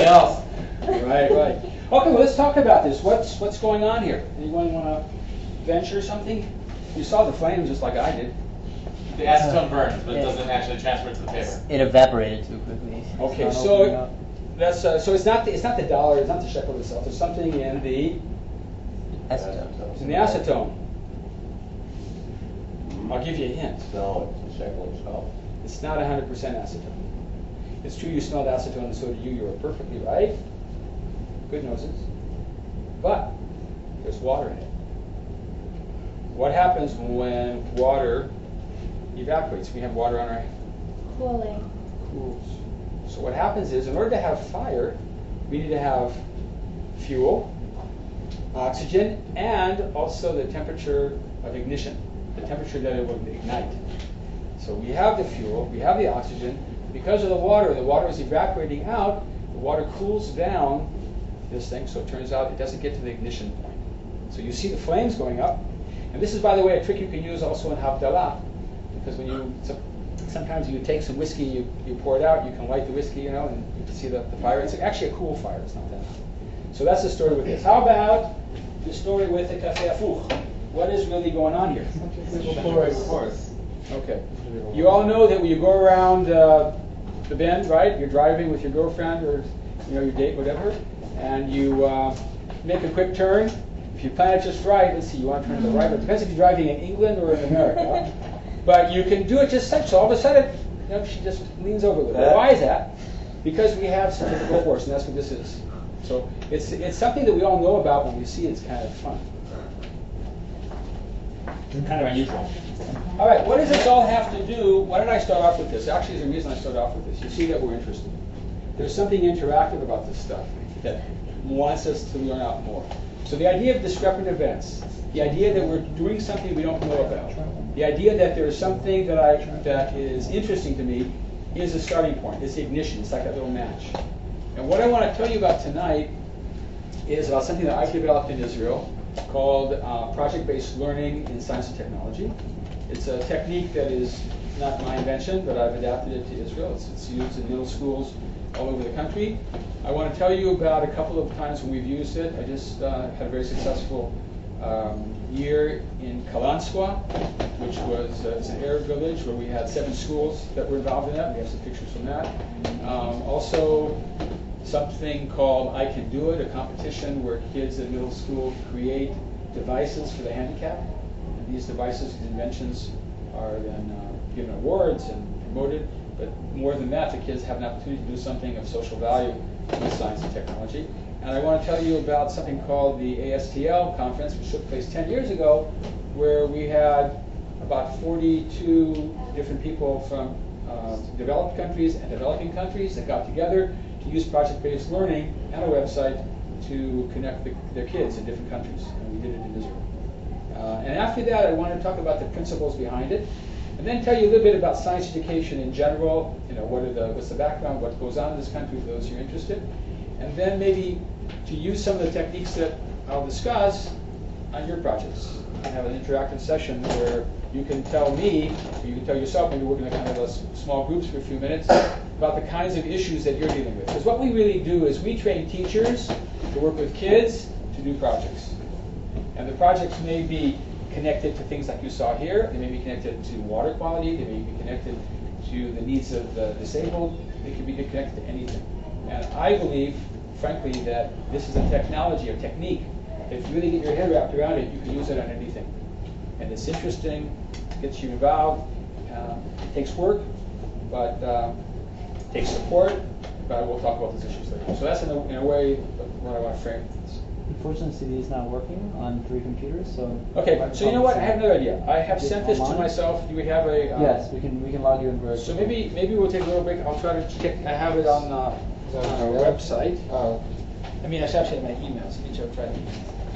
else. Right. Okay, well, let's talk about this. What's going on here? Anyone want to venture something? You saw the flames just like I did. The acetone burns, but it doesn't actually transfer to the paper. It evaporated too quickly. Okay, so that's so it's not the dollar, it's not the shekel itself. There's something in the Acetone. in the acetone. I'll give you a hint. No, it's the shekel itself. It's not 100% acetone. It's true you smelled acetone, and so did you. You were perfectly right. Good noses. But there's water in it. What happens when water evaporates? We have water on our Cooling. cools. So what happens is, in order to have fire, we need to have fuel, oxygen, and also the temperature of ignition, the temperature that it will ignite. So we have the fuel, we have the oxygen. Because of the water is evaporating out, the water cools down this thing, so it turns out it doesn't get to the ignition point. So you see the flames going up. And this is, by the way, a trick you can use also in Havdalah, because when you sometimes you take some whiskey, you pour it out, you can light the whiskey, you know, and you can see the fire. It's actually a cool fire. It's not that hot. So that's the story with this. How about the story with the Café Afuch? What is really going on here? Of course. Okay. You all know that when you go around the bend, right? You're driving with your girlfriend or your date, whatever, and you make a quick turn. If you plan it just right, let's see, you want to turn to the right. It depends if you're driving in England or in America. But you can do it just such. So all of a sudden, she just leans over a little bit. Why is that? Because we have centrifugal force, and that's what this is. So it's something that we all know about. When we see it, it's kind of fun. It's kind of unusual. All right, what does this all have to do? Why did I start off with this? Actually, there's a reason I started off with this. You see that we're interested. There's something interactive about this stuff that wants us to learn out more. So the idea of discrepant events, the idea that we're doing something we don't know about, the idea that there's something that is interesting to me is a starting point. It's the ignition. It's like that little match. And what I want to tell you about tonight is about something that I've developed in Israel called project-based learning in science and technology. It's a technique that is not my invention, but I've adapted it to Israel. It's used in middle schools all over the country. I want to tell you about a couple of times when we've used it. I just had a very successful year in Kalanskwa, which was it's an Arab village where we had 7 schools that were involved in that. We have some pictures from that. Also, something called I Can Do It, a competition where kids in middle school create devices for the handicapped. And these devices, these inventions, are then given awards and promoted. But more than that, the kids have an opportunity to do something of social value in science and technology. And I want to tell you about something called the ASTL conference, which took place 10 years ago, where we had about 42 different people from developed countries and developing countries that got together to use project-based learning and a website to connect their kids in different countries. And we did it in Israel. And after that, I want to talk about the principles behind it, and then tell you a little bit about science education in general. What's the background, what goes on in this country for those who are interested, and then maybe to use some of the techniques that I'll discuss on your projects. I have an interactive session where you can tell me, or you can tell yourself, maybe we're going to kind of have small groups for a few minutes, about the kinds of issues that you're dealing with. Because what we really do is we train teachers to work with kids to do projects. And the projects may be connected to things like you saw here. They may be connected to water quality. They may be connected to the needs of the disabled. They can be connected to anything. And I believe, frankly, that this is a technology, a technique. If you really get your head wrapped around it, you can use it on anything. And it's interesting, gets you involved. It takes work, but it takes support. But we'll talk about those issues later. So that's in a way what I want to frame this. Unfortunately, CD is not working on 3 computers, so. Okay, so you know what? I have another idea. I have sent this to myself. Do we have a? Yes, we can log you in very So maybe we'll take a little break. I'll try to check. I have it on our website. I mean, I should have my emails. Let me try to.